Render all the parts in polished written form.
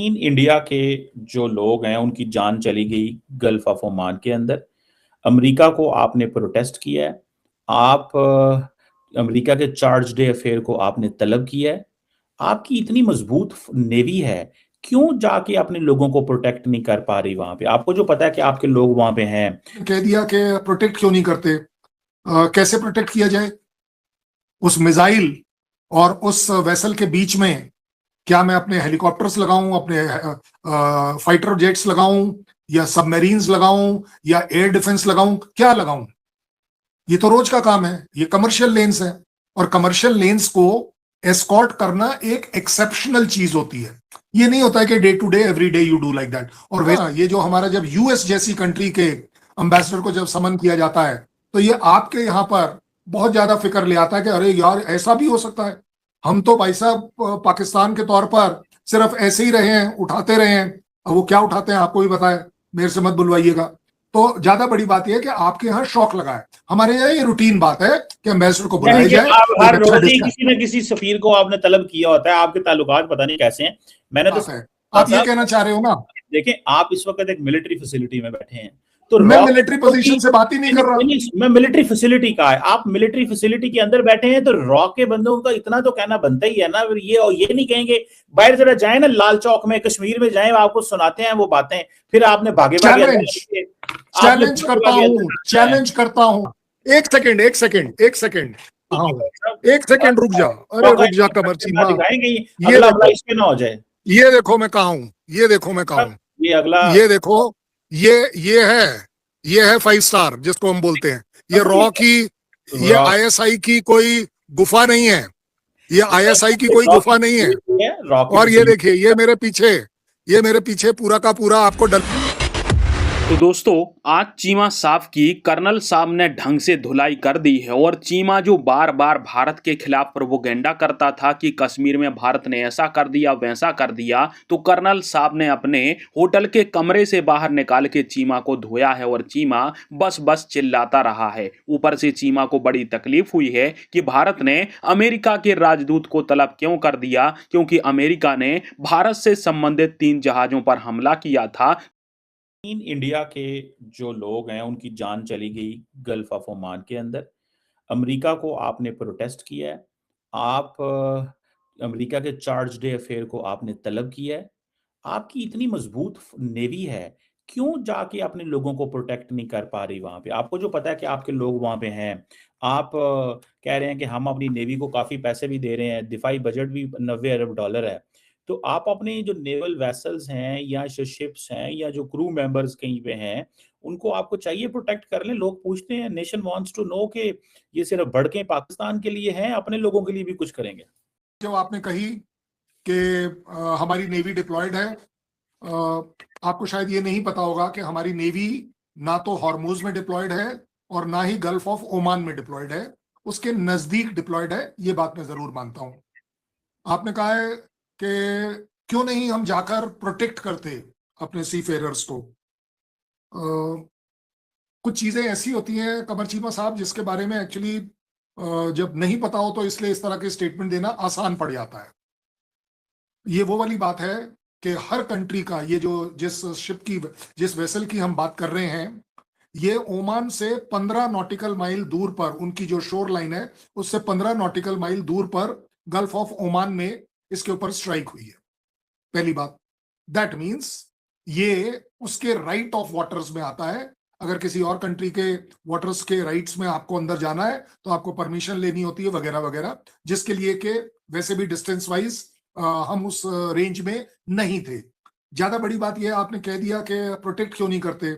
India के जो लोग हैं उनकी जान चली गई गल्फ ऑफ ओमान के अंदर। अमेरिका को आपने प्रोटेस्ट किया है। आप अमेरिका के चार्ज डे अफेयर को आपने तलब किया है। आपकी इतनी मजबूत नेवी है, क्यों जाके अपने लोगों को प्रोटेक्ट नहीं कर पा रही वहां पे? आपको जो पता है कि आपके लोग वहां पे हैं। कह दिया कि प्रोटेक्ट क्यों नहीं करते। कैसे प्रोटेक्ट किया जाए उस मिसाइल और उस वेसल के बीच में? क्या मैं अपने हेलीकॉप्टर्स लगाऊं, अपने फाइटर जेट्स लगाऊं, या सबमरीन्स लगाऊं, या एयर डिफेंस लगाऊं? क्या लगाऊं? ये तो रोज का काम है, ये कमर्शियल लेन्स है, और कमर्शियल लेन्स को एस्कॉर्ट करना एक एक्सेप्शनल चीज होती है। ये नहीं होता है कि day to day every day you do like that. और ये जो हमारा जब यूएस जैसी कंट्री के एम्बेसडर को जब समन किया जाता है, तो ये आपके यहाँ पर बहुत ज्यादा फिक्र ले आता है कि अरे यार ऐसा भी हो सकता है। हम तो भाई साहब पाकिस्तान के तौर पर सिर्फ ऐसे ही रहे हैं, उठाते रहे हैं। अब वो क्या उठाते हैं आपको भी पता है, मेरे से मत बुलवाइएगा। तो ज्यादा बड़ी बात यह है कि आपके यहाँ शौक लगा है। हमारे यहाँ ये रूटीन बात है कि एम्बेसडर को बुलाया जाए। आप हर रोज ही किसी न किसी सफीर को आपने तलब किया होता है। आपके ताल्लुकात पता नहीं कैसे हैं। मैंने तो आप ये कहना चाह रहे हो ना? देखें, आप इस वक्त एक मिलिट्री फैसिलिटी में बैठे हैं, तो मैं मिलिट्री पोजीशन से बात ही नहीं कर रहा। मैं मिलिट्री फैसिलिटी का है, आप मिलिट्री फैसिलिटी के अंदर बैठे हैं, तो रॉ के बंदों का इतना तो कहना बनता ही है ना। ये नहीं कहेंगे बाहर जरा जाए ना, लाल चौक में कश्मीर में जाए, आपको सुनाते हैं वो बातें, फिर आपने भागे चैलेंज करता हूं। एक सेकेंड रुक जा। अरे रुक जा कमर चीमा, ये देखो मैं कहा हूं, ये अगला, ये देखो, ये है 5 स्टार जिसको हम बोलते हैं। ये रॉ की, ये आईएसआई की कोई गुफा नहीं है, ये आईएसआई की कोई गुफा नहीं है। और ये देखिए, ये मेरे पीछे पूरा का पूरा आपको तो दोस्तों, आज चीमा साहब की कर्नल साहब ने ढंग से धुलाई कर दी है। और चीमा जो बार बार भारत के खिलाफ प्रोपोगेंडा करता था कि कश्मीर में भारत ने ऐसा कर दिया वैसा कर दिया, तो कर्नल साहब ने अपने होटल के कमरे से बाहर निकाल के चीमा को धोया है। और चीमा बस चिल्लाता रहा है। ऊपर से चीमा को बड़ी तकलीफ हुई है कि भारत ने अमेरिका के राजदूत को तलब क्यों कर दिया, क्योंकि अमेरिका ने भारत से संबंधित 3 जहाजों पर हमला किया था। इंडिया के जो लोग हैं उनकी जान चली गई गल्फ ऑफ ओमान के अंदर। अमेरिका को आपने प्रोटेस्ट किया है। आप अमेरिका के चार्ज डे अफेयर को आपने तलब किया है। आपकी इतनी मजबूत नेवी है, क्यों जाके अपने लोगों को प्रोटेक्ट नहीं कर पा रही वहां पे? आपको जो पता है कि आपके लोग वहां पे हैं। आप कह रहे हैं कि हम अपनी नेवी को काफी पैसे भी दे रहे हैं, दिफाई बजट भी 90 अरब डॉलर है। तो आप अपने जो नेवल वेसल्स हैं या जो शिप्स हैं या जो क्रू मेंबर्स कहीं पे हैं, उनको आपको चाहिए प्रोटेक्ट कर लें। लोग पूछते हैं, नेशन वांट्स टू नो कि ये सिर्फ भड़कें पाकिस्तान के लिए हैं, अपने लोगों के लिए भी कुछ करेंगे। जो आपने कही कि हमारी नेवी डिप्लॉयड है, आपको शायद ये नहीं पता होगा कि हमारी नेवी ना तो हॉर्मुज में डिप्लॉयड है और ना ही गल्फ ऑफ ओमान में डिप्लॉयड है, उसके नजदीक डिप्लॉयड है। ये बात मैं जरूर मानता हूं। आपने कहा है कि क्यों नहीं हम जाकर प्रोटेक्ट करते अपने सी फेयरर्स को। कुछ चीजें ऐसी होती हैं कमर चीमा साहब जिसके बारे में एक्चुअली जब नहीं पता हो तो इसलिए इस तरह के स्टेटमेंट देना आसान पड़ जाता है। ये वो वाली बात है कि हर कंट्री का, ये जो जिस वेसल की हम बात कर रहे हैं, ये ओमान से 15 नॉटिकल माइल दूर पर, उनकी जो शोर लाइन है उससे 15 नॉटिकल माइल दूर पर गल्फ ऑफ ओमान में इसके ऊपर स्ट्राइक हुई है। पहली बात, दैट मीन्स ये उसके राइट ऑफ वाटर्स में आता है। अगर किसी और कंट्री के वाटर्स के राइट्स में आपको अंदर जाना है तो आपको परमिशन लेनी होती है वगैरह वगैरह, जिसके लिए कि वैसे भी डिस्टेंस वाइज हम उस रेंज में नहीं थे। ज्यादा बड़ी बात यह, आपने कह दिया कि प्रोटेक्ट क्यों नहीं करते।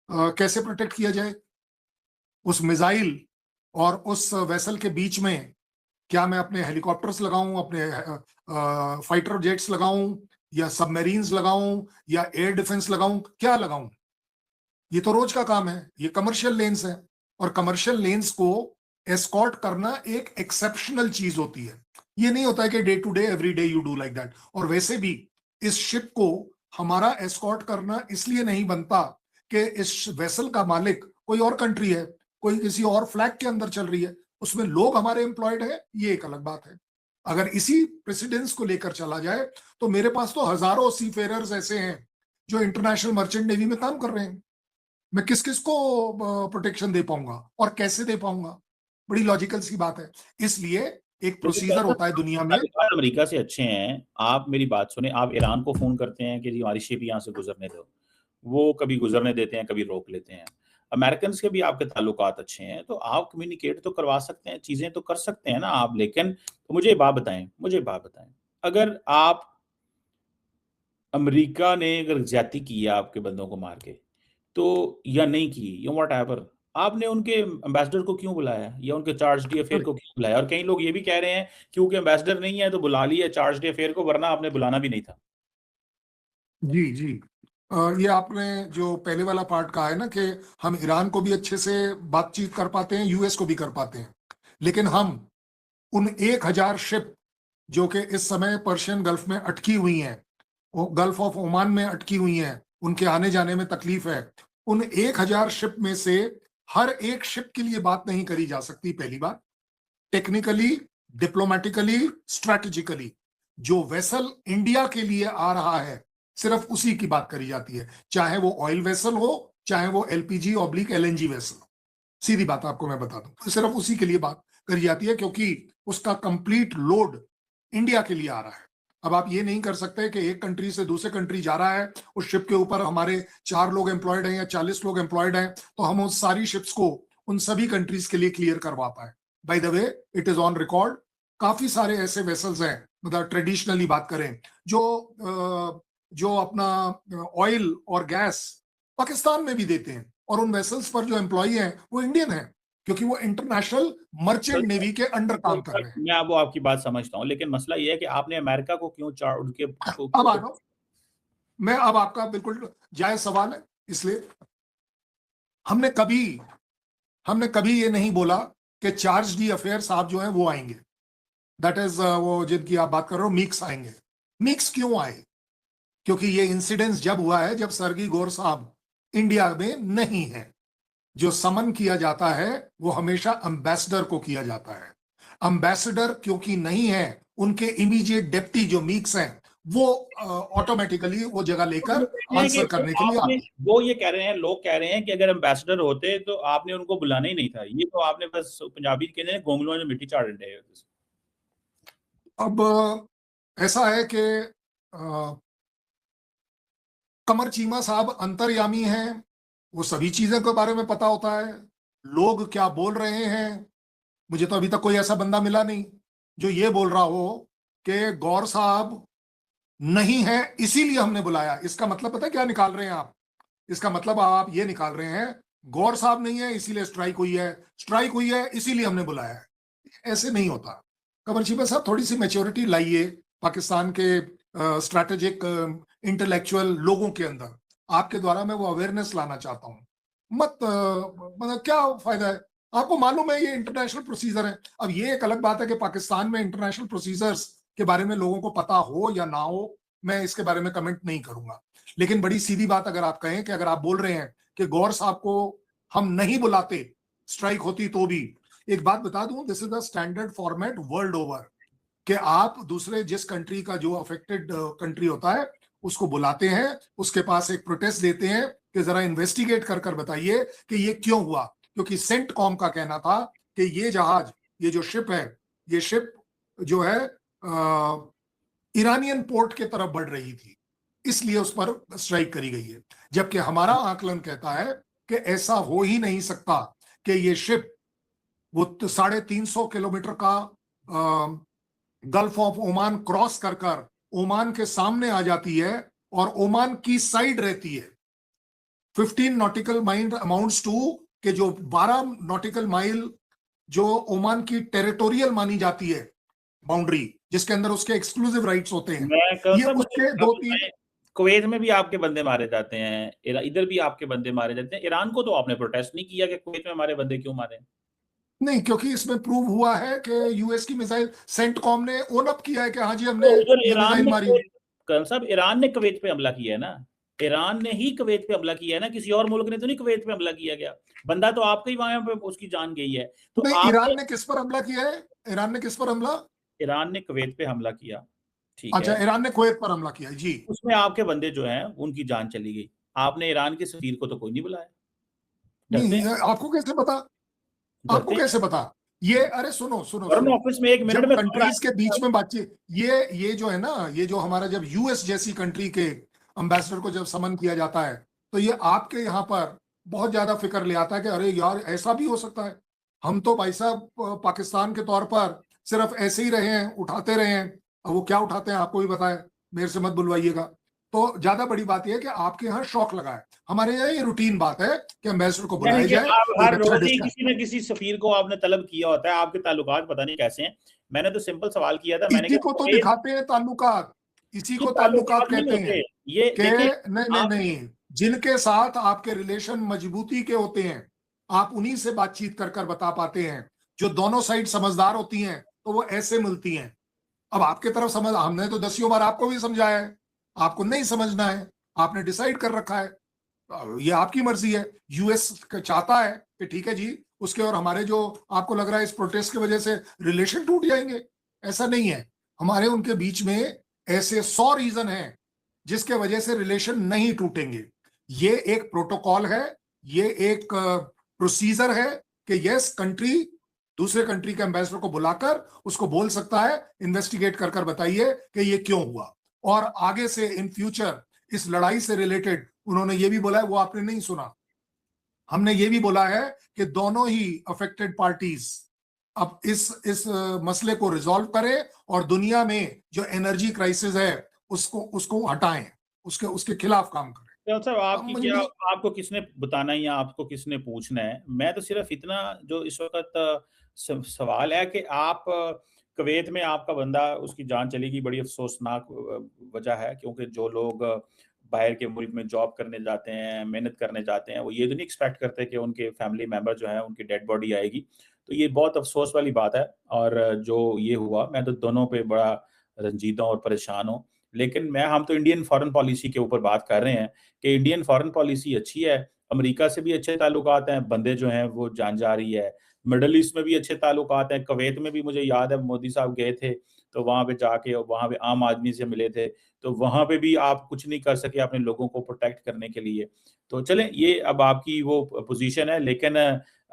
कैसे प्रोटेक्ट किया जाए उस मिसाइल और उस वेसल के बीच में? क्या मैं अपने हेलीकॉप्टर्स लगाऊं, अपने फाइटर जेट्स लगाऊं, या सबमरीन्स लगाऊं, या एयर डिफेंस लगाऊं? क्या लगाऊं? ये तो रोज का काम है, ये कमर्शियल लेन्स है, और कमर्शियल लेन्स को एस्कॉर्ट करना एक एक्सेप्शनल चीज होती है। ये नहीं होता है कि day to day every day you do like that. और वैसे भी इस शिप को हमारा एस्कॉर्ट करना इसलिए नहीं बनता कि इस वेसल का मालिक कोई और कंट्री है, कोई किसी और फ्लैग के अंदर चल रही है, उसमें लोग हमारे एम्प्लॉयड है, ये एक अलग बात है। अगर इसी प्रेसिडेंस को लेकर चला जाए तो मेरे पास तो हजारों सीफेरर्स ऐसे हैं जो इंटरनेशनल मर्चेंट नेवी में काम कर रहे हैं। मैं किस किस को प्रोटेक्शन दे पाऊंगा और कैसे दे पाऊंगा? बड़ी लॉजिकल सी बात है। इसलिए एक प्रोसीजर होता है दुनिया में। अमेरिका से अच्छे हैं। आप मेरी बात सुने, आप ईरान को फोन करते हैं कि जी हमारी शिप यहाँ से गुजरने दो, वो कभी गुजरने देते हैं, कभी रोक लेते हैं। अमेरिकन के भी आपके ताल्लुकात अच्छे हैं, तो आप कम्युनिकेट तो करवा सकते हैं, चीजें तो कर सकते हैं ना आप। लेकिन तो मुझे बात बताएं, अगर आप अमेरिका ने अगर ज्यादती की है आपके बंदों को मार के, तो या नहीं की, या व्हाटएवर, आपने उनके एम्बेसडर को क्यों बुलाया या उनके चार्ज डी अफेयर को क्यों बुलाया? और कई लोग ये भी कह रहे हैं क्योंकि एम्बेसडर नहीं है तो बुला लिया चार्ज डी अफेयर को, वरना आपने बुलाना भी नहीं था। जी जी, ये आपने जो पहले वाला पार्ट कहा है ना कि हम ईरान को भी अच्छे से बातचीत कर पाते हैं, यूएस को भी कर पाते हैं, लेकिन हम उन 1000 शिप जो कि इस समय पर्शियन गल्फ में अटकी हुई हैं, गल्फ ऑफ ओमान में अटकी हुई हैं, उनके आने जाने में तकलीफ है, उन 1000 शिप में से हर एक शिप के लिए बात नहीं करी जा सकती। पहली बात, टेक्निकली, डिप्लोमेटिकली, स्ट्रैटेजिकली जो वेसल इंडिया के लिए आ रहा है सिर्फ उसी की बात करी जाती है, चाहे वो ऑयल वेसल हो, चाहे वो एलपीजी ऑब्लिक एलएनजी वेसल हो। सीधी बात आपको मैं बता दूं, तो सिर्फ उसी के लिए बात करी जाती है क्योंकि उसका कंप्लीट लोड इंडिया के लिए आ रहा है। अब आप ये नहीं कर सकते कि एक कंट्री से दूसरे कंट्री जा रहा है, उस शिप के ऊपर हमारे 4 लोग एम्प्लॉयड हैं या 40 लोग एम्प्लॉयड हैं, तो हम उस सारी शिप्स को उन सभी कंट्रीज के लिए क्लियर करवा पाए। By the way, it is on record, काफी सारे ऐसे वेसल्स हैं, मतलब ट्रेडिशनली बात करें, जो अपना ऑयल और गैस पाकिस्तान में भी देते हैं, और उन वेसल्स पर जो एम्प्लॉई हैं वो इंडियन हैं, क्योंकि वो इंटरनेशनल मर्चेंट नेवी के अंडर काम कर रहे हैं। मैं अब आपकी बात समझता हूं, लेकिन मसला ये है कि आपने अमेरिका को क्यों उनके अब आ रहा हूं मैं, अब आपका बिल्कुल जायज सवाल है। इसलिए हमने कभी ये नहीं बोला कि चार्ज डी अफेयर साहब जो हैं वो आएंगे, दैट इज वो जिनकी आप बात कर रहे हो, मीक्स आएंगे। मीक्स क्यों आए? क्योंकि ये इंसिडेंस जब हुआ है जब सरगी गौर साहब इंडिया में नहीं है। जो समन किया जाता है वो हमेशा एम्बेसडर को किया जाता है। एम्बेसडर क्योंकि नहीं है, उनके इमीडिएट डेप्टी जो मीक्स हैं वो ऑटोमेटिकली वो जगह लेकर आंसर करने के लिए आते। वो ये कह रहे हैं, लोग कह रहे हैं कि अगर एम्बेसडर होते तो आपने उनको बुलाना ही नहीं था। ये तो आपने बस पंजाबी कहते हैं गोंगलों में मिट्टी चाड़ रहे हैं। अब ऐसा है कि कमर चीमा साहब अंतर्यामी हैं, वो सभी चीजों के बारे में पता होता है, लोग क्या बोल रहे हैं। मुझे तो अभी तक कोई ऐसा बंदा मिला नहीं जो ये बोल रहा हो कि गौर साहब नहीं है इसीलिए हमने बुलाया। इसका मतलब पता है क्या निकाल रहे हैं आप? इसका मतलब आप ये निकाल रहे हैं गौर साहब नहीं है इसीलिए स्ट्राइक हुई है इसीलिए हमने बुलाया है। ऐसे नहीं होता। कमर चीमा साहब थोड़ी सी मैच्योरिटी लाइए पाकिस्तान के स्ट्रैटेजिक इंटेलेक्चुअल लोगों के अंदर। आपके द्वारा मैं वो अवेयरनेस लाना चाहता हूँ। मतलब क्या फायदा है? आपको मालूम है ये इंटरनेशनल प्रोसीजर है। अब ये एक अलग बात है कि पाकिस्तान में इंटरनेशनल प्रोसीजर्स के बारे में लोगों को पता हो या ना हो, मैं इसके बारे में कमेंट नहीं करूंगा। लेकिन बड़ी सीधी बात अगर आप कहें कि अगर आप बोल रहे हैं कि गौर साहब को हम नहीं बुलाते, स्ट्राइक होती तो भी, एक बात बता दूं, this is the standard format world over कि आप दूसरे जिस कंट्री का जो अफेक्टेड कंट्री होता है उसको बुलाते हैं, उसके पास एक प्रोटेस्ट देते हैं कि जरा इन्वेस्टिगेट कर बताइए कि ये क्यों हुआ। क्योंकि सेंटकॉम का कहना था कि ये जहाज, ये जो शिप है, ये शिप जो है ईरानियन पोर्ट के तरफ बढ़ रही थी, इसलिए उस पर स्ट्राइक करी गई है। जबकि हमारा आकलन कहता है कि ऐसा हो ही नहीं सकता कि ये शिप वो 350 किलोमीटर का गल्फ ऑफ ओमान क्रॉस कर ओमान के सामने आ जाती है और ओमान की साइड रहती है। 15 नॉटिकल माइल अमाउंट्स टू के जो 12 नॉटिकल माइल जो ओमान की टेरिटोरियल मानी जाती है बाउंड्री, जिसके अंदर उसके एक्सक्लूसिव राइट्स होते हैं। ये उसके 2-3 कुवैत में भी आपके बंदे मारे जाते हैं, इधर भी आपके बंदे मारे जाते हैं। ईरान को तो आपने प्रोटेस्ट नहीं किया कि कुवैत में हमारे बंदे क्यों मारे? नहीं, क्योंकि इसमें प्रूव हुआ है कि यूएस की मिसाइल, सेंटकॉम ने ओन अप किया है कि हाँ जी हमने मिसाइल मारी। साहब ईरान ने कुवैत पे हमला किया है ना, ईरान ने ही कुवैत पे हमला किया है ना, किसी और मुल्क ने तो नहीं कुवैत पे हमला किया गया। बंदा तो आपके ही वहां पे उसकी जान गई है। तो ईरान ने किस पर हमला किया है? ईरान ने किस पर हमला? ईरान ने कुवैत पे हमला किया, ठीक अच्छा, है। ईरान ने कुवैत पर हमला किया जी। उसमें आपके बंदे जो हैं उनकी जान चली गई। आपने ईरान के सफीर को तो कोई नहीं बुलाया। डरते नहीं, हैं? आपको कैसे पता? आपको डरते हैं? कैसे पता? ये अरे सुनो सुनो फॉरेन सुनो, ऑफिस में 1 मिनट जब में खबर कंट्रीज के आती बीच है। में बातचीत, ये जो है ना, ये जो हमारा, जब यूएस जैसी कंट्री के एम्बेसडर को जब समन किया जाता है, तो ये आपके यहाँ पर बहुत ज्यादा फिक्र ले आता है कि अरे यार ऐसा भी हो सकता है। हम तो भाई साहब पाकिस्तान के तौर पर सिर्फ ऐसे ही रहे हैं, उठाते रहे हैं। अब वो क्या उठाते हैं आपको भी पता है, मेरे से मत बुलवाइएगा। तो ज्यादा बड़ी बात यह है कि आपके यहाँ शौक लगा है। हमारे यहाँ ये रूटीन बात है कि एम्बेसडर को यानी बुलाया कि जाए, आप एक हर अच्छा रोज ही डिस्कस। किसी न किसी सफीर को आपने तलब किया होता है, आपके ताल्लुकात पता नहीं कैसे हैं। मैंने तो सिंपल सवाल किया था, मैंने इसी कहा को तो कुवैत, दिखाते हैं ताल्लुकात, इसी ये को ताल्लुकात ताल्लुकात नहीं कहते हैं। होते। ये कि देखें, नहीं नहीं आप नहीं, जिनके साथ आपके रिलेशन मजबूती के होते हैं, आप उन्हीं से बातचीत कर कर बता पाते हैं। जो दोनों साइड समझदार होती हैं तो वो ऐसे मिलती हैं। अब आपके तरफ समझ, हमने तो दसियों बार आपको भी समझाया है, आपको नहीं समझना है, आपने डिसाइड कर रखा है। ये आपकी मर्जी है। यूएस चाहता है कि ठीक है जी, उसके और हमारे जो, आपको लग रहा है इस प्रोटेस्ट की वजह से रिलेशन टूट जाएंगे, ऐसा नहीं है। हमारे उनके बीच में ऐसे 100 रीजन हैं जिसके वजह से रिलेशन नहीं टूटेंगे। ये एक प्रोटोकॉल है, ये एक प्रोसीजर है कि यस, कंट्री दूसरे कंट्री के एम्बेसडर को बुलाकर उसको बोल सकता है, इन्वेस्टिगेट कर कर बताइए कि ये क्यों हुआ। और आगे से इन फ्यूचर इस लड़ाई से रिलेटेड उन्होंने ये भी बोला है, वो आपने नहीं सुना, हमने ये भी बोला है कि दोनों ही अफेक्टेड पार्टीज अब इस मसले को रिजॉल्व करें और दुनिया में जो एनर्जी क्राइसिस है उसको हटाएं, उसके खिलाफ काम करें। तो साहब, अब आपकी क्या, मुझे आपको किसने बताना है या आपको किसने पूछना है? मैं तो सिर्फ इतना, जो इस वक्त सवाल है कि आप कुवैत में आपका बंदा, उसकी जान चली गई, बड़ी अफसोसनाक वजह है, क्योंकि जो लोग बाहर के मुल्क में जॉब करने जाते हैं, मेहनत करने जाते हैं, वो ये तो नहीं एक्सपेक्ट करते कि उनके फैमिली मेंबर जो है उनकी डेड बॉडी आएगी। तो ये बहुत अफसोस वाली बात है। और जो ये हुआ, मैं तो दोनों पे बड़ा रंजीदा और परेशान हूँ। लेकिन हम तो इंडियन फॉरेन पॉलिसी के ऊपर बात कर रहे हैं कि इंडियन फॉरेन पॉलिसी अच्छी है, अमेरिका से भी अच्छे ताल्लुकात हैं, बंदे जो हैं वो जान जा रही है, मिडल ईस्ट में भी अच्छे ताल्लुकात हैं, कुवैत में भी मुझे याद है मोदी साहब गए थे, तो वहाँ पे जाके वहाँ पे आम आदमी से मिले थे, तो वहाँ पे भी आप कुछ नहीं कर सके अपने लोगों को प्रोटेक्ट करने के लिए। तो चलें, ये अब आपकी वो पोजीशन है, लेकिन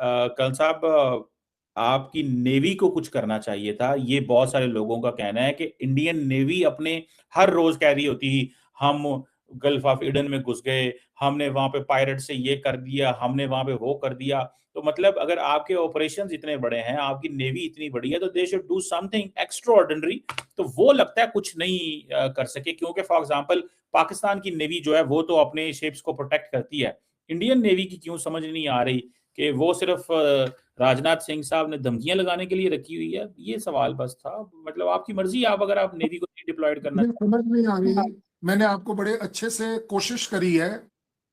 कल साहब, आपकी नेवी को कुछ करना चाहिए था। ये बहुत सारे लोगों का कहना है कि इंडियन नेवी अपने हर रोज कह रही होती ही, हम गल्फ ऑफ एडन में घुस गए, हमने वहां पे पायरेट से ये कर दिया, हमने वहां पे वो कर दिया। तो मतलब अगर आपके ऑपरेशंस इतने बड़े हैं, आपकी नेवी इतनी बड़ी है, तो they should do something extra ordinary. तो वो लगता है कुछ नहीं कर सके, क्योंकि फॉर एग्जांपल पाकिस्तान की नेवी जो है वो तो अपने शिप्स को प्रोटेक्ट करती है। इंडियन नेवी की क्यों समझ नहीं आ रही कि वो सिर्फ राजनाथ सिंह साहब ने धमकियां लगाने के लिए रखी हुई है? ये सवाल बस था। मतलब आपकी मर्जी, आप अगर आप नेवी को डिप्लॉयड करना समझ नहीं आ रही। मैंने आपको बड़े अच्छे से कोशिश करी है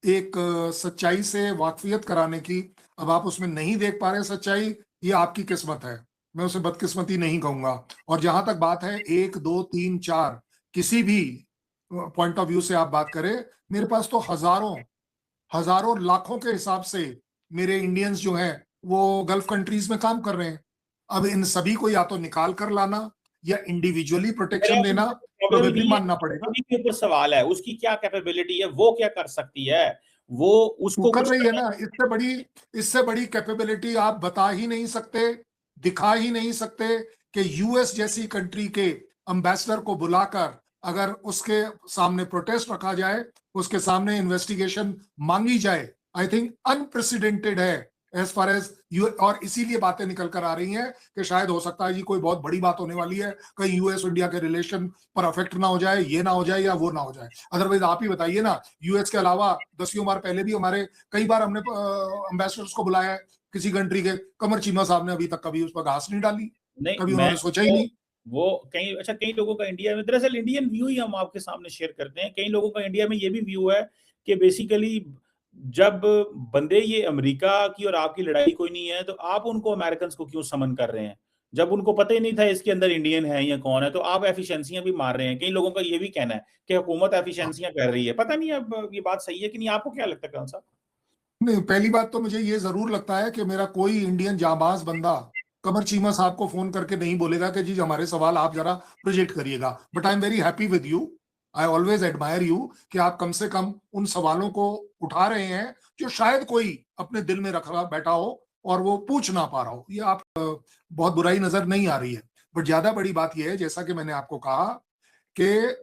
एक सच्चाई से वाकफियत कराने की। अब आप उसमें नहीं देख पा रहे सच्चाई, ये आपकी किस्मत है, मैं उसे बदकिस्मती नहीं कहूंगा। और जहां तक बात है 1 2 3 4 किसी भी पॉइंट ऑफ व्यू से आप बात करें, मेरे पास तो हजारों हजारों लाखों के हिसाब से मेरे इंडियंस जो हैं वो गल्फ कंट्रीज में काम कर रहे हैं। अब इन सभी को या तो निकाल कर लाना या इंडिविजुअली प्रोटेक्शन देना, प्रॉब्लम प्रोबेबली नहीं है, मानना पड़ेगा। नेवी के ऊपर सवाल है, उसकी क्या कैपेबिलिटी है, वो क्या कर सकती है, वो वो उसको कर कुछ रही है करना। ना। इससे बड़ी कैपेबिलिटी आप बता ही नहीं सकते, दिखा ही नहीं सकते कि यूएस जैसी कंट्री के एम्बेसडर को बुलाकर अगर उसके सामने प्रोटेस्ट रखा जाए, उसके सामने इन्वेस्टिगेशन मांगी जाए, आई थिंक अनप्रेसिडेंटेड है एज फार एज यू। और इसीलिए बातें निकल कर आ रही हैं कि शायद हो सकता है जी कोई बहुत बड़ी बात होने वाली है, कहीं यूएस इंडिया के रिलेशन पर अफेक्ट ना हो जाए, ये ना हो जाए या वो ना हो जाए। अदरवाइज आप ही बताइए ना, यूएस के अलावा दसियों बार पहले भी हमारे, कई बार हमने एम्बेसडर्स को बुलाया है किसी कंट्री के, कमर चीमा साहब ने अभी तक कभी उस पर घास नहीं डाली, नहीं, कभी मैं उन्होंने सोचा ही नहीं। वो कई, अच्छा, कई लोगों का इंडिया में, दरअसल इंडियन व्यू ही हम आपके सामने शेयर करते हैं। कई लोगों का इंडिया में ये भी व्यू है कि बेसिकली जब बंदे ये अमेरिका की और आपकी लड़ाई कोई नहीं है, तो आप उनको अमेरिकन को क्यों समन कर रहे हैं? जब उनको पता ही नहीं था इसके अंदर इंडियन है या कौन है, तो आप एफिशिएंसियां भी मार रहे हैं। कई लोगों का ये भी कहना है कि हुकूमत एफिशिएंसियां कर रही है। पता नहीं अब ये बात सही है कि नहीं, आपको क्या लगता है कौन सा? नहीं, पहली बात तो मुझे ये जरूर लगता है कि मेरा कोई इंडियन जांबाज बंदा कमर चीमा साहब को फोन करके नहीं बोलेगा कि जी हमारे सवाल आप जरा प्रोजेक्ट करिएगा। But I am very happy with you, I always admire you कि आप कम से कम उन सवालों को उठा रहे हैं जो शायद कोई अपने दिल में रख रहा बैठा हो और वो पूछ ना पा रहा हो। ये आप बहुत बुराई नजर नहीं आ रही है। बट ज्यादा बड़ी बात यह है, जैसा कि मैंने आपको कहा, कि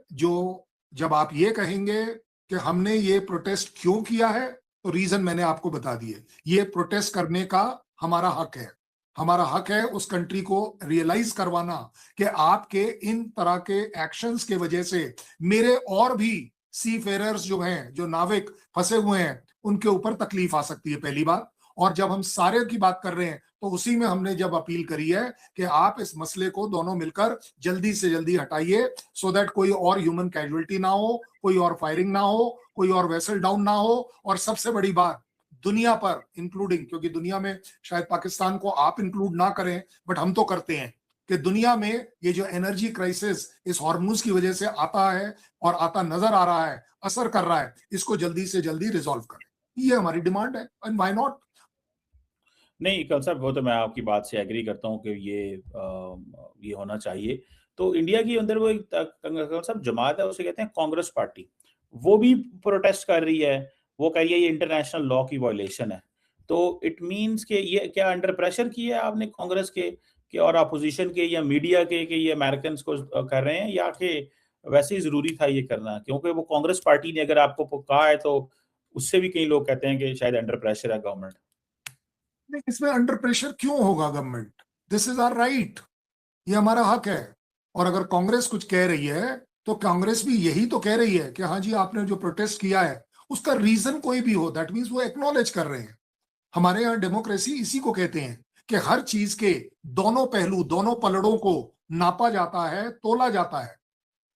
जब आप ये कहेंगे कि हमने ये प्रोटेस्ट क्यों किया है, तो रीजन मैंने आपको बता दिए। ये प्रोटेस्ट करने का हमारा हक है। हमारा हक है उस कंट्री को रियलाइज करवाना कि आपके इन तरह के एक्शंस के वजह से मेरे और भी सी फेरर्स जो हैं, जो नाविक फंसे हुए हैं, उनके ऊपर तकलीफ आ सकती है, पहली बात। और जब हम सारे की बात कर रहे हैं तो उसी में हमने जब अपील करी है कि आप इस मसले को दोनों मिलकर जल्दी से जल्दी हटाइए, सो दैट कोई और ह्यूमन कैजुअलिटी ना हो, कोई और फायरिंग ना हो, कोई और वेसल डाउन ना हो। और सबसे बड़ी बात, दुनिया पर इंक्लूडिंग, क्योंकि दुनिया में शायद पाकिस्तान को आप इंक्लूड ना करें बट हम तो करते हैं, कि दुनिया में ये जो एनर्जी क्राइसिस इस हॉर्मूज की वजह से आता है और आता नजर आ रहा है, असर कर रहा है, इसको जल्दी से जल्दी रिजॉल्व करें। ये हमारी डिमांड है, एंड व्हाई नॉट। नहीं कल साहब, वो तो मैं आपकी बात से एग्री करता हूँ कि ये होना चाहिए। तो इंडिया के अंदर वो एक कल साहब जमात है, उसे कहते हैं कांग्रेस पार्टी, वो भी प्रोटेस्ट कर रही है। वो कह रही है ये इंटरनेशनल लॉ की वायलेशन है। तो इट मीन्स कि ये क्या अंडर प्रेशर किया है आपने कांग्रेस के और अपोजिशन के या मीडिया के कि ये अमेरिकन को कर रहे हैं, या कि वैसे ही जरूरी था ये करना? क्योंकि वो कांग्रेस पार्टी ने अगर आपको कहा है तो उससे भी कई लोग कहते हैं कि शायद अंडर प्रेशर है गवर्नमेंट। नहीं, इसमें अंडर प्रेशर क्यों होगा government? This is our right, ये हमारा हक है। और अगर कांग्रेस कुछ कह रही है तो कांग्रेस भी यही तो कह रही है कि हाँ जी, आपने जो प्रोटेस्ट किया है उसका रीजन कोई भी हो, दैट मीन्स वो एक्नॉलेज कर रहे हैं। हमारे यहाँ डेमोक्रेसी इसी को कहते हैं कि हर चीज के दोनों पहलू, दोनों पलड़ों को नापा जाता है, तोला जाता है।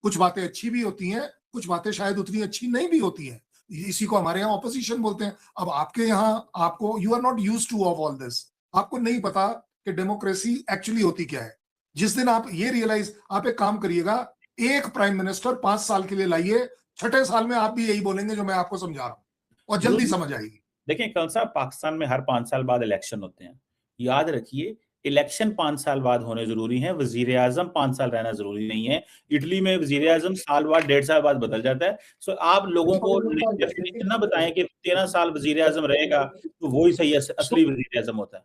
कुछ बातें अच्छी भी होती हैं, कुछ बातें शायद उतनी अच्छी नहीं भी होती हैं। इसी को हमारे यहाँ ऑपोजिशन बोलते हैं। अब आपके यहाँ, आपको, you are not used to of all this, आपको नहीं पता कि डेमोक्रेसी एक्चुअली होती क्या है। जिस दिन आप ये रियलाइज, आप एक काम करिएगा, एक प्राइम मिनिस्टर 5 साल के लिए लाइए, छठे साल में आप भी यही बोलेंगे जो मैं आपको समझा रहा हूँ, और जल्दी समझ आएगी। देखिए कल साहब, पाकिस्तान में हर 5 साल बाद इलेक्शन होते हैं। याद रखिए, इलेक्शन 5 साल बाद होने जरूरी है, वजीर आजम 5 साल रहना जरूरी नहीं है। इटली में वजीर आजम साल बाद, 1.5 साल बाद बदल जाता है। सो आप लोगों को डेफिनेशन ना बताएं कि 13 साल वजीर आजम रहेगा तो वही सही असली वजीर आजम होता है।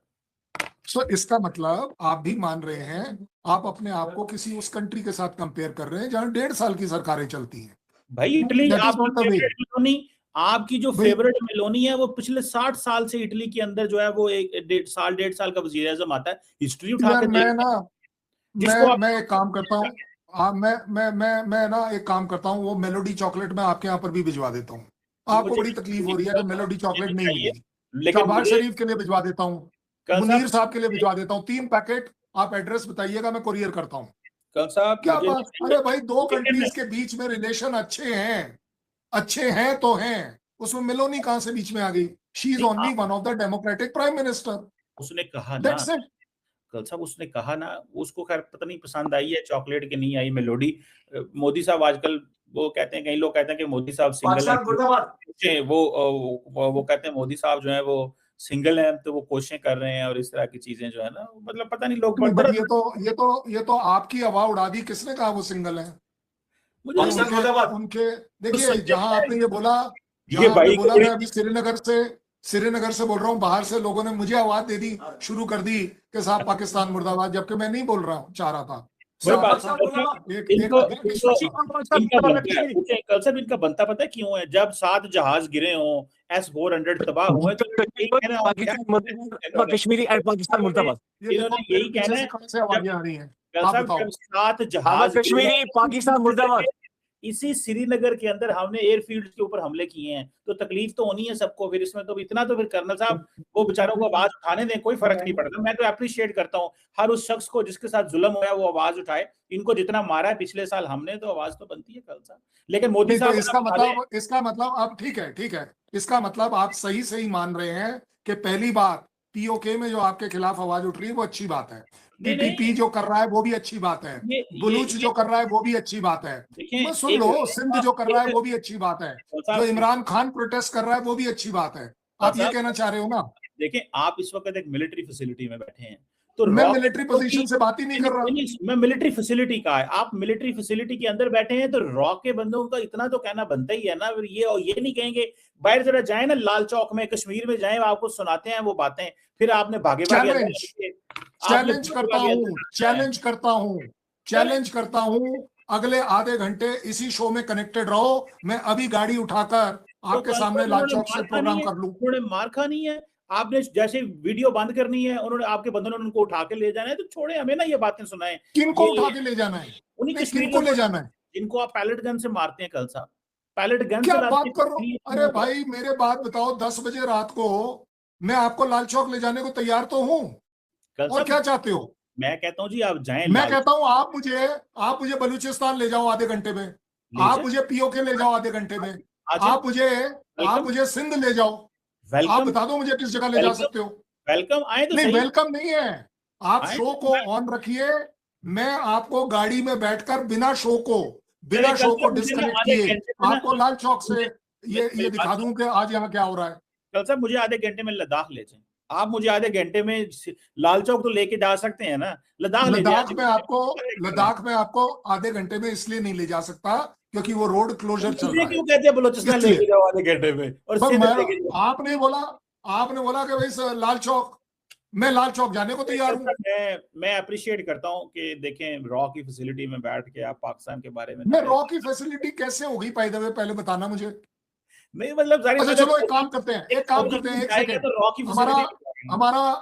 सो इसका मतलब आप भी मान रहे हैं, आप अपने आप को किसी उस कंट्री के साथ कंपेयर कर रहे हैं जहां 1.5 साल की सरकारें चलती हैं। भाई Italy, That is not the way. आपकी जो फेवरेट मेलोनी है, वो पिछले 60 साल से इटली के अंदर जो है वो 1.5 साल का वजीर आजम आता है। हिस्ट्री उठा यार के मैं ना, जिसको मैं एक काम करता हूँ, हाँ, मैं ना एक काम करता हूँ, वो मेलोडी चॉकलेट मैं आपके यहाँ पर भी भिजवा देता हूँ। आपको बड़ी तकलीफ हो रही है कि मेलोडी चॉकलेट नहीं मिली, लेकिन शहबाज शरीफ के लिए भिजवा देता हूँ, कल मुनीर साहब के लिए भिजवा देता हूँ, 3 पैकेट। आप एड्रेस बताइएगा, मैं कुरियर करता हूँ। साहब क्या बात, अरे भाई, 2 कंट्रीज के बीच में रिलेशन अच्छे हैं तो हैं, उसमें मेलोनी कहां से बीच में आ गई? She is only one of the democratic prime minister. उसने कहा ना, दैट्स इट। कल साहब उसने कहा ना, उसको खैर पता नहीं पसंद आई है चॉकलेट की नहीं आई मेलोडी। मोदी साहब आजकल वो कहते हैं, कई लोग कहते हैं कि मोदी साहब सिंगल हैं। वो कहते हैं मोदी साहब जो है वो सिंगल हैं, तो वो कोशिशें कर रहे हैं और इस तरह की चीजें जो है ना, मतलब पता नहीं लोग बट ये तो आपकी हवा उड़ा दी। किसने कहा वो सिंगल है? उनके देखिए, जहां आपने ये बोला, मैं अभी श्रीनगर से बोल रहा हूँ, बाहर से लोगों ने मुझे आवाज दे दी, शुरू कर दी कि साहब पाकिस्तान मुर्दाबाद, जबकि मैं नहीं बोल रहा हूँ, चाह रहा था। इनका बनता पता है क्यों है? जब 7 जहाज गिरे हों, S-400 तबाह हुए, तो कश्मीरी एंड पाकिस्तान मुर्दाबाद, इन्होंने यही कहना है। आवाजें आ रही हैं, जब 7 जहाज कश्मीरी पाकिस्तान मुर्दाबाद, इसी श्रीनगर के अंदर हमने एयरफील्ड के ऊपर हमले किए हैं, तो तकलीफ तो होनी है सबको। फिर इसमें तो इतना, तो फिर कर्नल साहब वो बेचारों को आवाज उठाने दें, कोई फर्क नहीं पड़ता। मैं तो अप्रिशिएट करता हूँ हर उस शख्स को जिसके साथ जुल्म होया वो आवाज उठाए। इनको जितना मारा है पिछले साल हमने, तो आवाज तो बनती है कर्नल साहब। लेकिन मोदी साहब, इसका मतलब आप ठीक है, इसका मतलब आप सही मान रहे हैं कि पहली बात, पीओके में जो आपके खिलाफ आवाज उठ रही है वो अच्छी बात है, टीटीपी जो कर रहा है वो भी अच्छी बात है, बलूच जो कर रहा है वो भी अच्छी बात है, सुन लो, सिंध जो कर रहा है वो भी अच्छी बात है, जो इमरान खान प्रोटेस्ट कर रहा है वो भी अच्छी बात है। आप ये कहना चाह रहे हो ना? देखिए, आप इस वक्त एक मिलिट्री फैसिलिटी में बैठे हैं, तो मैं रॉ मिलिट्री पोजीशन से बात ही नहीं कर रहा। मैं मिलिट्री फैसिलिटी का है, आप मिलिट्री फैसिलिटी के अंदर बैठे हैं तो रॉ के बंदों का इतना तो कहना बनता ही है ना। ये नहीं कहेंगे बाहर जरा जाए ना, लाल चौक में कश्मीर में जाए, आपको सुनाते हैं वो बातें, फिर आपने भागे भागे चैलेंज करता हूं, चैलेंज करता हूं, चैलेंज करता हूं, अगले आधे घंटे इसी शो में कनेक्टेड रहो। मैं अभी गाड़ी उठाकर आपके सामने लाल चौक से प्रोग्राम कर लूं। उन्होंने मार खानी है, आपने जैसे वीडियो बंद करनी है, उन्होंने आपके बंदों ने उनको उठा के ले जाना है, तो छोड़े हमें ना ये बातें सुनाएं। किनको उठा के ले जाना है? उन्हीं किनको ले जाना है जिनको आप पैलेट गन से मारते हैं। कल साहब पैलेट गन क्या से बात कर रहे हो? अरे भाई मेरे बात बताओ, 10 बजे रात को मैं आपको लाल चौक ले जाने को तैयार तो हूं, और क्या चाहते हो? मैं कहता हूं जी आप जाएं। मैं कहता हूं आप मुझे बलूचिस्तान ले जाओ आधे घंटे में, आप मुझे पीओके ले जाओ आधे घंटे में, आप मुझे सिंध ले जाओ। आप बता दो मुझे किस जगह ले जा सकते हो। वेलकम आए तो नहीं, वेलकम नहीं है। आप शो को ऑन रखिए, मैं आपको गाड़ी में बैठकर बिना शो को डिस्कनेक्ट किए आपको लाल चौक से ये दिखा दूं कि आज यहाँ क्या हो रहा है। कल साहब मुझे आधे घंटे में लद्दाख ले जाएं। आप मुझे आधे घंटे में लाल चौक तो लेके जा सकते हैं ना, लद्दाख में आपको आधे घंटे में इसलिए नहीं ले जा सकता क्योंकि वो रोड क्लोजर चल रहा है। क्यों कहते हैं बलूचिस्तान लेके जाओ आधे घंटे में और आपने बोला कि भाई लाल चौक, मैं लाल चौक जाने को तैयार हूँ। मैं अप्रिशिएट करता हूँ कि देखें रॉ की फैसिलिटी में बैठ के आप पाकिस्तान के बारे में। मैं रॉ की फैसिलिटी कैसे होगी पहले बताना मुझे। नहीं मतलब अच्छा चलो एक काम करते हैं, एक सेकंड।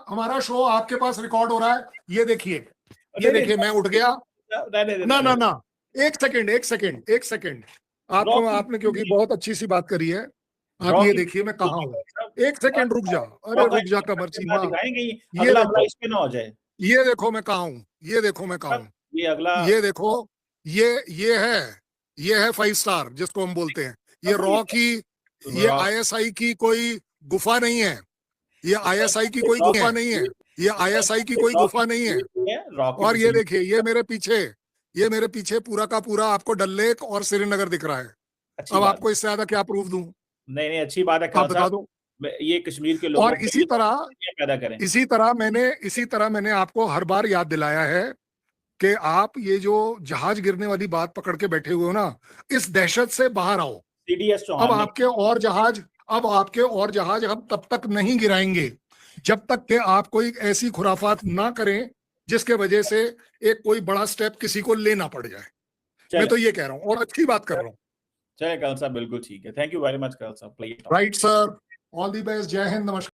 हमारा शो आपके पास रिकॉर्ड हो रहा है, ये देखिए मैं उठ गया। ना एक सेकंड आपने क्योंकि बहुत अच्छी सी बात करी है। आप ये देखिए मैं कहाँ हूँ, एक सेकंड रुक जा। अरे रुक जा कमर चीमा, ये देखो मैं कहाँ हूँ, ये देखो ये है 5 स्टार जिसको हम बोलते हैं। ये रॉ की, ये आईएसआई की कोई गुफा नहीं है, ये आईएसआई की कोई गुफा नहीं है, ये आईएसआई की कोई गुफा नहीं है। और ये देखिए ये मेरे पीछे पूरा का पूरा आपको डल लेक और श्रीनगर दिख रहा है। अब आपको इससे ज्यादा क्या प्रूफ दूं? नहीं अच्छी बात है, आप बता दो। ये कश्मीर के लोगों और इसी तरह मैंने आपको हर बार याद दिलाया है कि आप ये जो जहाज गिरने वाली बात पकड़ के बैठे हुए हो ना, इस दहशत से बाहर आओ। अब आपके और जहाज हम तब तक नहीं गिराएंगे जब तक कि आप कोई ऐसी खुराफात ना करें जिसके वजह से एक कोई बड़ा स्टेप किसी को लेना पड़ जाए। मैं तो ये कह रहा हूं और अच्छी बात कर रहा हूं। चलिए कल साहब बिल्कुल ठीक है, थैंक यू वेरी मच कल साहब। Right sir, all the best, जय हिंद, नमस्कार।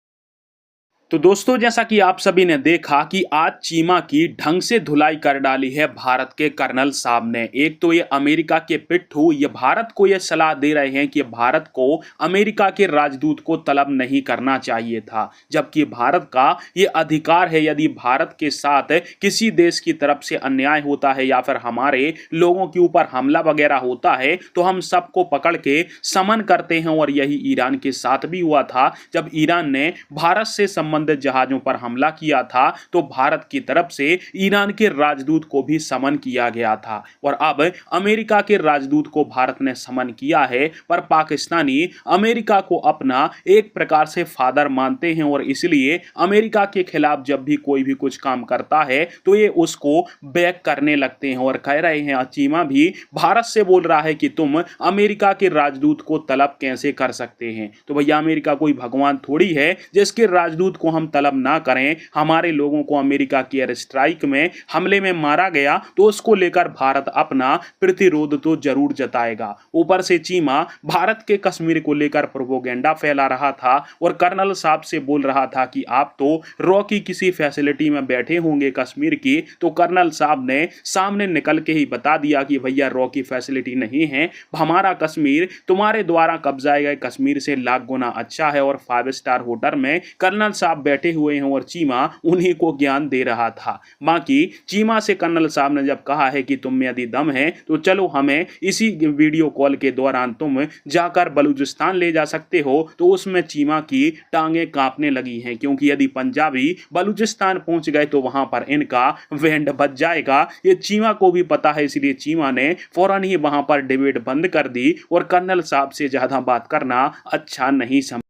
तो दोस्तों जैसा कि आप सभी ने देखा कि आज चीमा की ढंग से धुलाई कर डाली है भारत के कर्नल साहब ने। एक तो ये अमेरिका के पिट्ठू ये भारत को ये सलाह दे रहे हैं कि भारत को अमेरिका के राजदूत को तलब नहीं करना चाहिए था, जबकि भारत का ये अधिकार है। यदि भारत के साथ किसी देश की तरफ से अन्याय होता है या फिर हमारे लोगों के ऊपर हमला वगैरह होता है तो हम सबको पकड़ के समन करते हैं। और यही ईरान के साथ भी हुआ था। जब ईरान ने भारत से संबंधित जहाजों पर हमला किया था तो भारत की तरफ से ईरान के राजदूत को भी समन किया गया था। और अब अमेरिका के राजदूत को भारत ने समन किया है, पर पाकिस्तानी अमेरिका को अपना एक प्रकार से फादर मानते हैं और इसलिए अमेरिका के खिलाफ जब भी कोई भी कुछ काम करता है तो ये उसको बैक करने लगते हैं और कह रहे हैं, चीमा भी भारत से बोल रहा है कि तुम अमेरिका के राजदूत को तलब कैसे कर सकते हैं। तो भैया अमेरिका कोई भगवान थोड़ी है जिसके राजदूत को हम तलब ना करें। हमारे लोगों को अमेरिका की एयर स्ट्राइक में हमले में मारा गया तो उसको लेकर भारत अपना प्रतिरोध तो जरूर जताएगा। ऊपर से चीमा भारत के कश्मीर को लेकर प्रोपोगेंडा फैला रहा था और कर्नल साहब से बोल रहा था कि आप तो रॉ की किसी फैसिलिटी में बैठे होंगे कश्मीर की। तो कर्नल साहब ने सामने निकल के ही बता दिया कि भैया रॉ की फैसिलिटी नहीं है, हमारा कश्मीर तुम्हारे द्वारा कब्जा गए कश्मीर से लाख गुना अच्छा है। और 5 स्टार होटल में कर्नल साहब बैठे हुए हैं और चीमा उन्हीं को ज्ञान दे रहा था। बाकी चीमा से कर्नल साहब ने जब कहा है कि तुम में यदि दम है तो चलो हमें इसी वीडियो कॉल के दौरान तुम जाकर बलूचिस्तान ले जा सकते हो, तो उसमें चीमा की टांगें कांपने लगी हैं, क्योंकि यदि पंजाबी बलूचिस्तान पहुंच गए तो वहां पर इनका बैंड बज जाएगा। ये चीमा को भी पता है, इसलिए चीमा ने फौरन ही वहां पर डिबेट बंद कर दी और कर्नल साहब से ज्यादा बात करना अच्छा नहीं समझा।